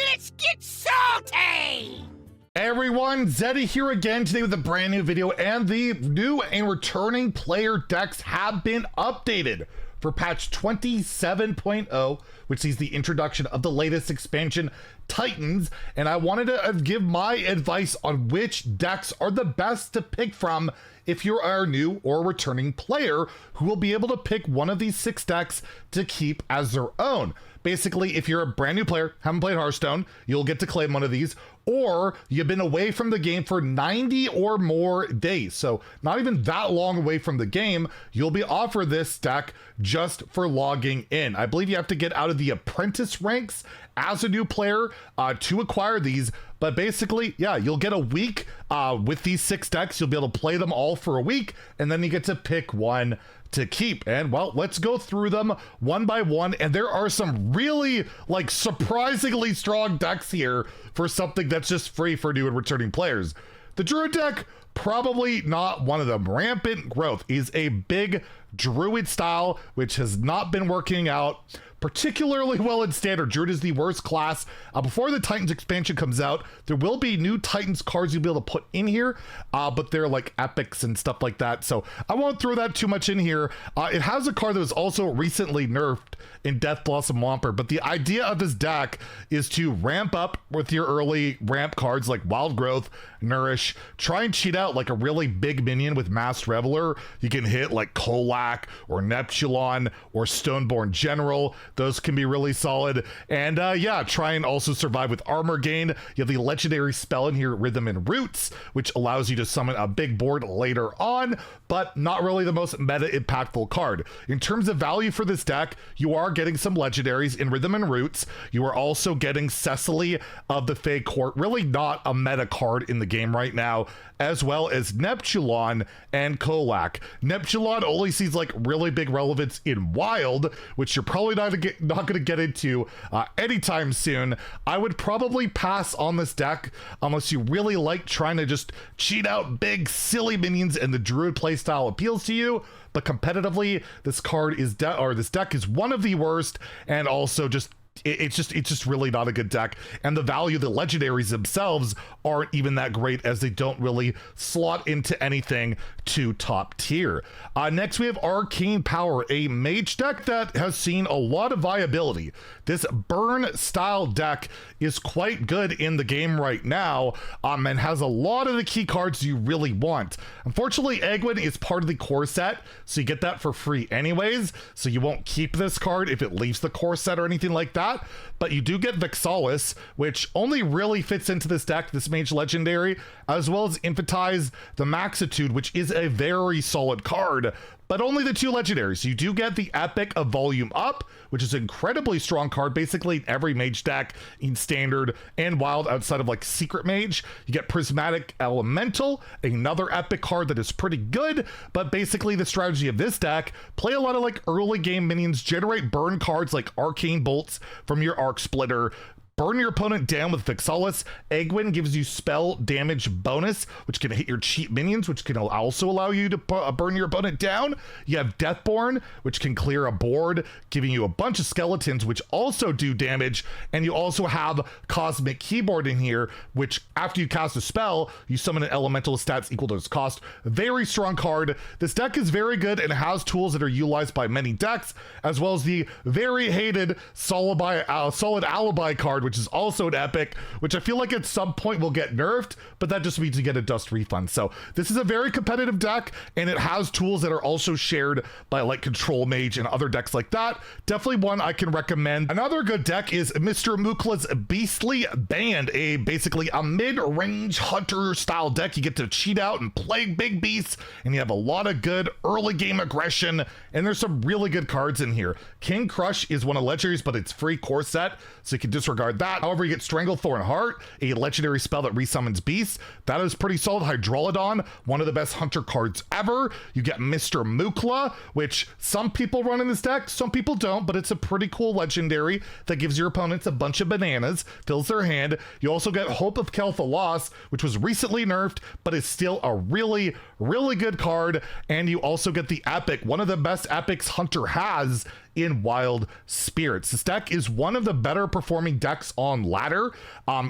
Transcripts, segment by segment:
Let's get salty! Hey everyone, Zeddy here again today with a brand new video, and the new and returning player decks have been updated for patch 27.0, which sees the introduction of the latest expansion, Titans, and I wanted to give my advice on which decks are the best to pick from if you're a new or returning player who will be able to pick one of these 6 decks to keep as their own. Basically, if you're a brand new player, haven't played Hearthstone, you'll get to claim one of these, or you've been away from the game for 90 or more days. So not even that long away from the game, you'll be offered this deck just for logging in. I believe you have to get out of the apprentice ranks as a new player to acquire these. But basically, yeah, you'll get a week with these 6 decks. You'll be able to play them all for a week, and then you get to pick one to keep. And well, let's go through them one by one. And there are some really surprisingly strong decks here for something that's just free for new and returning players. The Druid deck, probably not one of them. Rampant Growth is a big Druid style, which has not been working out particularly well in standard. Druid is the worst class. Before the Titans expansion comes out, there will be new Titans cards you'll be able to put in here, but they're like epics and stuff like that, so I won't throw that too much in here. It has a card that was also recently nerfed in Death Blossom Womper, but the idea of this deck is to ramp up with your early ramp cards like Wild Growth, Nourish, try and cheat out like a really big minion with Masked Reveler. You can hit like Kolak or Neptulon or Stoneborn General. Those can be really solid. And yeah, try and also survive with armor gain. You have the legendary spell in here, Rhythm and Roots, which allows you to summon a big board later on, but not really the most meta impactful card. In terms of value for this deck, you are getting some legendaries in Rhythm and Roots. You are also getting Cecily of the Fey Court, really not a meta card in the game right now, as well as Neptulon and Kolak. Neptulon only sees like really big relevance in Wild, which you're probably not going to get into anytime soon. I would probably pass on this deck unless you really like trying to just cheat out big silly minions and the Druid playstyle appeals to you. But competitively, this card is this deck is one of the worst, and also just it's just really not a good deck, and the value of the legendaries themselves aren't even that great, as they don't really slot into anything too top tier. Next we have Arcane Power, a mage deck that has seen a lot of viability. This burn style deck is quite good in the game right now, and has a lot of the key cards you really want. Unfortunately, Egwin is part of the core set, so you get that for free anyways, so you won't keep this card if it leaves the core set or anything like that. But you do get Vexalis, which only really fits into this deck, this mage legendary, as well as Infantize the Maxitude, which is a very solid card, but only the 2 legendaries. You do get the Epic of Volume Up, which is an incredibly strong card, basically every mage deck in standard and wild outside of like Secret Mage. You get Prismatic Elemental, another epic card that is pretty good, but basically the strategy of this deck, play a lot of like early game minions, generate burn cards like Arcane Bolts from your Arc Splitter, burn your opponent down with Vexalis. Egwin gives you spell damage bonus, which can hit your cheap minions, which can also allow you to burn your opponent down. You have Deathborn, which can clear a board, giving you a bunch of skeletons, which also do damage. And you also have Cosmic Keyboard in here, which after you cast a spell, you summon an elemental with stats equal to its cost. Very strong card. This deck is very good and has tools that are utilized by many decks, as well as the very hated Solid Alibi card, which is also an epic, which I feel like at some point will get nerfed, but that just means you get a dust refund. So this is a very competitive deck, and it has tools that are also shared by like Control Mage and other decks like that. Definitely one I can recommend. Another good deck is Mr. Mukla's Beastly Band, basically a mid-range hunter style deck. You get to cheat out and play big beasts, and you have a lot of good early game aggression, and there's some really good cards in here. King Crush is one of legendaries, but it's free core set, so you can disregard that. However, you get Stranglethorn Heart, a legendary spell that resummons beasts. That is pretty solid. Hydralodon, one of the best hunter cards ever. You get Mr. Mukla, which some people run in this deck, some people don't, but it's a pretty cool legendary that gives your opponents a bunch of bananas, fills their hand. You also get Hope of Kel'Thalas, which was recently nerfed, but is still a really, really good card. And you also get the Epic. One of the best epics Hunter has in Wild Spirits. This deck is one of the better performing decks on ladder.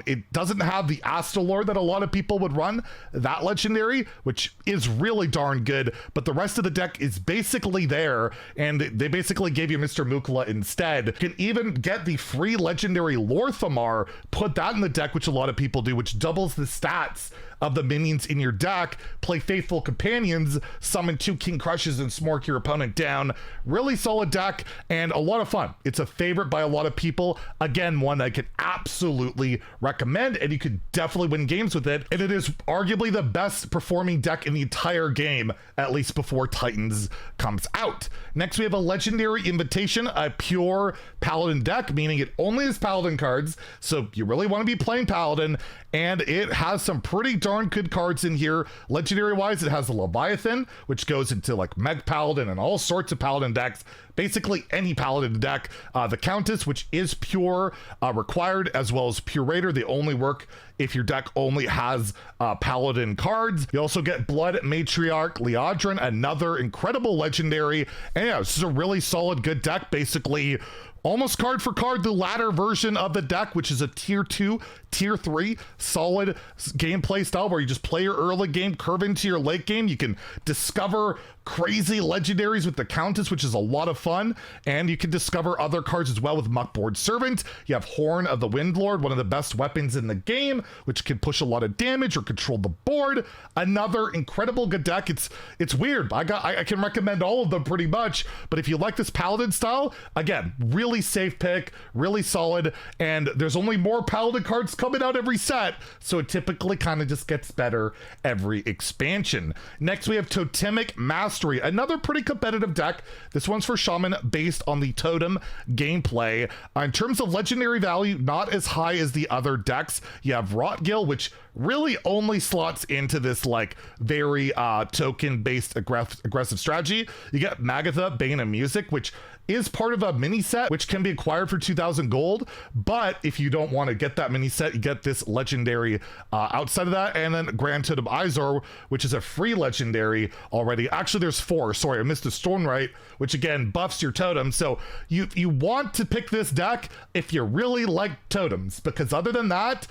It doesn't have the Astalor that a lot of people would run, that legendary, which is really darn good, but the rest of the deck is basically there, and they basically gave you Mr. Mukla instead. You can even get the free legendary Lorthamar, put that in the deck, which a lot of people do, which doubles the stats of the minions in your deck, play Faithful Companions, summon 2 King Crushes and smork your opponent down. Really solid deck and a lot of fun. It's a favorite by a lot of people. Again, one I could absolutely recommend, and you could definitely win games with it. And it is arguably the best performing deck in the entire game, at least before Titans comes out. Next, we have a Legendary Invitation, a pure Paladin deck, meaning it only has Paladin cards, so you really want to be playing Paladin, and it has some pretty darn good cards in here. Legendary wise, it has the Leviathan, which goes into like Meg Paladin and all sorts of Paladin decks, basically any Paladin deck. The Countess, which is pure required, as well as Pure Raider. They only work if your deck only has Paladin cards. You also get Blood Matriarch Liadrin, another incredible legendary. And yeah, this is a really solid, good deck. Basically, almost card for card the ladder version of the deck, which is a tier 2, tier 3 solid gameplay style where you just play your early game, curve into your late game. You can discover crazy legendaries with the Countess, which is a lot of fun, and you can discover other cards as well with Muckboard Servant. You have Horn of the Windlord, one of the best weapons in the game, which can push a lot of damage or control the board. Another incredible good deck. It's weird. I can recommend all of them pretty much, but if you like this Paladin style, again, really safe pick, really solid, and there's only more Paladin cards coming out every set, so it typically kind of just gets better every expansion. Next, we have Totemic Mastery, another pretty competitive deck. This one's for Shaman, based on the Totem gameplay. In terms of legendary value, not as high as the other decks. You have Rotgill, which really only slots into this like very token-based aggressive strategy. You get Magatha, Bane of Music, which is part of a mini set, which can be acquired for 2,000 gold. But if you don't want to get that mini set, you get this legendary outside of that. And then Grand Totem Izor, which is a free legendary already. Actually, there's 4. Sorry, I missed a Stormlight, which again buffs your totem. So you want to pick this deck if you really like totems, because other than that,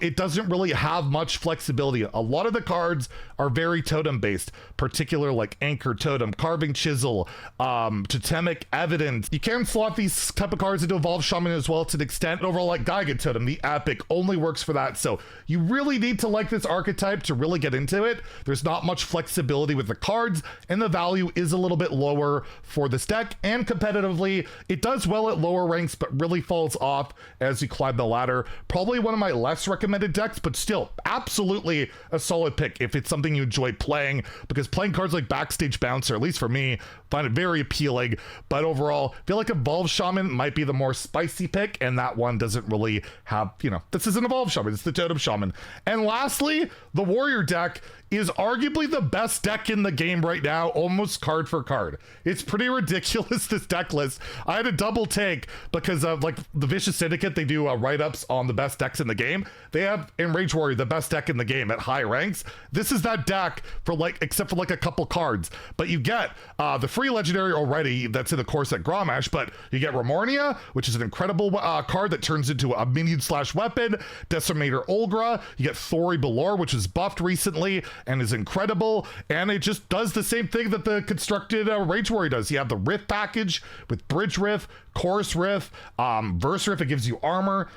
it doesn't really have much flexibility. A lot of the cards are very totem based, particular like Anchor Totem, Carving Chisel, Totemic Evidence. You can slot these type of cards into Evolve Shaman as well to an extent. Overall, like Geigen Totem, the Epic only works for that. So you really need to like this archetype to really get into it. There's not much flexibility with the cards, and the value is a little bit lower for this deck. And competitively, it does well at lower ranks, but really falls off as you climb the ladder. Probably one of my less recommended decks, but still absolutely a solid pick if it's something you enjoy playing, because playing cards like Backstage Bouncer, at least for me, find it very appealing. But overall, I feel like Evolve Shaman might be the more spicy pick, and that one doesn't really have, this isn't Evolve Shaman, it's the Totem Shaman. And lastly, the Warrior deck is arguably the best deck in the game right now, almost card for card. It's pretty ridiculous, this deck list. I had a double take because of like the Vicious Syndicate, they do write-ups on the best decks in the game. They have in Rage Warrior the best deck in the game at high ranks. This is that deck for like, except for like a couple cards, but you get the free legendary already that's in the core set Grommash, but you get Remornia, which is an incredible card that turns into a minion / weapon, Decimator Olgra, you get Thori Balor, which was buffed recently and is incredible, and it just does the same thing that the constructed Rage Warrior does. You have the Riff package with Bridge Riff, Chorus Riff, Verse Riff, it gives you armor,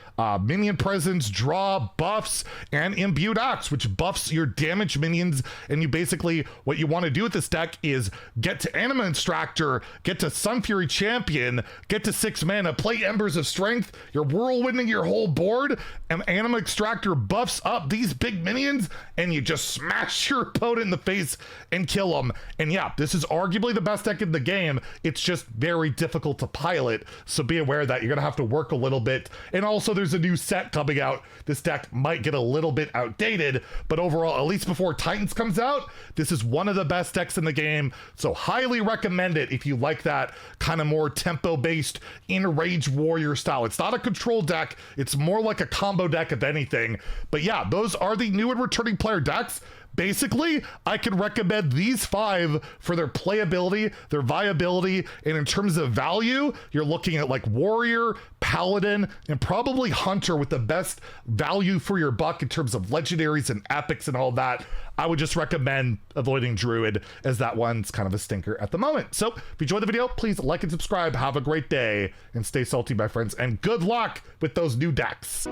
minion presence, draw, buffs, and Imbued Axe, which buffs your damage minions. And you basically, what you want to do with this deck is get to Anima Extractor, get to Sun Fury Champion, get to 6 mana, play Embers of Strength, you're whirlwinding your whole board, and Anima Extractor buffs up these big minions, and you just smash your opponent in the face and kill them. And yeah, this is arguably the best deck in the game. It's just very difficult to pilot, so be aware that you're gonna have to work a little bit. And also, there's a new set coming out. This deck might get a little bit outdated, but overall, at least before Titans comes out, this is one of the best decks in the game, so highly recommend it if you like that kind of more tempo-based in Rage Warrior style. It's not a control deck, it's more like a combo deck if anything. But yeah, those are the new and returning player decks. basically, I can recommend these 5 for their playability, their viability, and in terms of value, you're looking at like Warrior, Paladin, and probably Hunter with the best value for your buck in terms of legendaries and epics and all that. I would just recommend avoiding Druid, as that one's kind of a stinker at the moment. So if you enjoyed the video, please like and subscribe. Have a great day and stay salty, my friends, and good luck with those new decks.